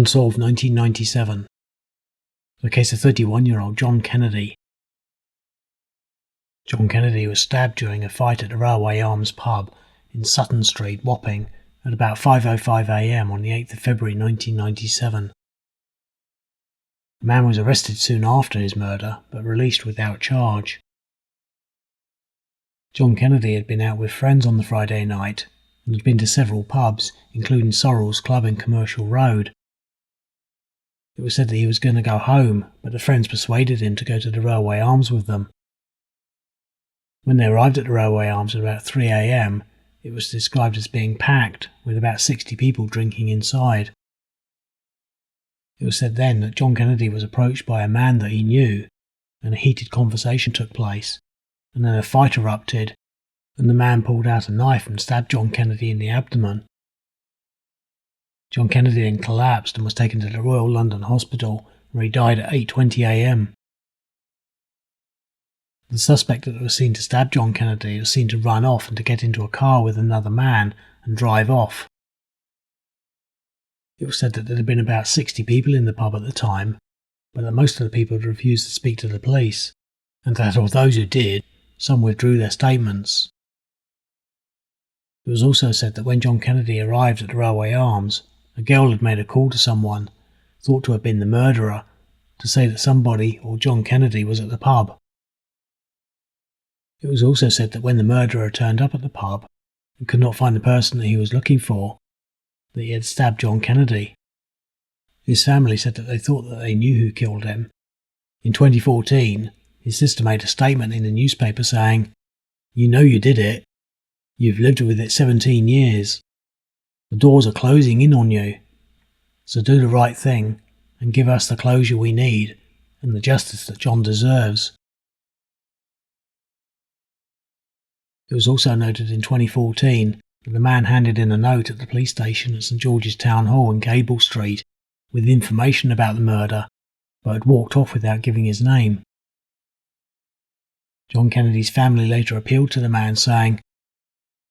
Unsolved 1997. The case of 31-year-old John Kennedy. John Kennedy was stabbed during a fight at the Railway Arms pub in Sutton Street, Wapping, at about 5:05 a.m. on the 8th of February 1997. The man was arrested soon after his murder, but released without charge. John Kennedy had been out with friends on the Friday night and had been to several pubs, including Sorrel's Club in Commercial Road. It was said that he was going to go home, but the friends persuaded him to go to the Railway Arms with them. When they arrived at the Railway Arms at about 3 a.m, it was described as being packed, with about 60 people drinking inside. It was said then that John Kennedy was approached by a man that he knew, and a heated conversation took place, and then a fight erupted, and the man pulled out a knife and stabbed John Kennedy in the abdomen. John Kennedy then collapsed and was taken to the Royal London Hospital, where he died at 8:20 a.m. The suspect that was seen to stab John Kennedy was seen to run off and to get into a car with another man and drive off. It was said that there had been about 60 people in the pub at the time, but that most of the people had refused to speak to the police, and that of those who did, some withdrew their statements. It was also said that when John Kennedy arrived at the Railway Arms, a girl had made a call to someone, thought to have been the murderer, to say that somebody or John Kennedy was at the pub. It was also said that when the murderer turned up at the pub and could not find the person that he was looking for, that he had stabbed John Kennedy. His family said that they thought that they knew who killed him. In 2014, his sister made a statement in the newspaper saying, "You know you did it. You've lived with it 17 years. The doors are closing in on you. So do the right thing and give us the closure we need and the justice that John deserves." It was also noted in 2014 that the man handed in a note at the police station at St George's Town Hall in Gable Street with information about the murder, but had walked off without giving his name. John Kennedy's family later appealed to the man, saying,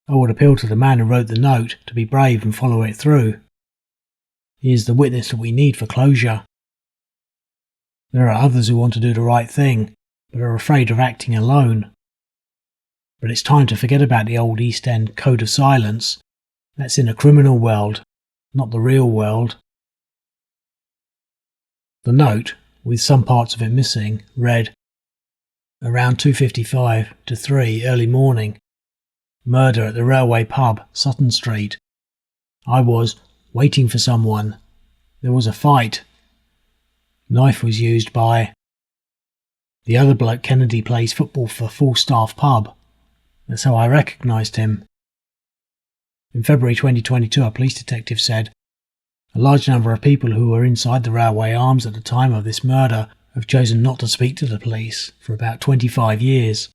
"I would appeal to the man who wrote the note to be brave and follow it through. He is the witness that we need for closure. There are others who want to do the right thing, but are afraid of acting alone. But it's time to forget about the old East End code of silence. That's in a criminal world, not the real world." The note, with some parts of it missing, read, "Around 2:55 to 3 early morning. Murder at the Railway Pub, Sutton Street. I was waiting for someone. There was a fight. Knife was used by the other bloke Kennedy plays football for Full Staff Pub. That's how I recognised him." In February 2022, a police detective said, "A large number of people who were inside the Railway Arms at the time of this murder have chosen not to speak to the police for about 25 years.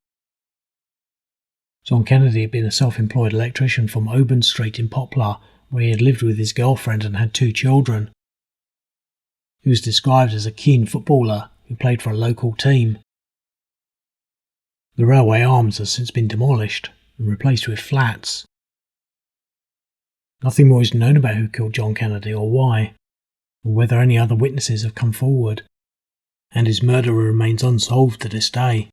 John Kennedy had been a self-employed electrician from Oban Street in Poplar, where he had lived with his girlfriend and had 2 children. He was described as a keen footballer who played for a local team. The Railway Arms has since been demolished and replaced with flats. Nothing more is known about who killed John Kennedy or why, or whether any other witnesses have come forward, and his murderer remains unsolved to this day.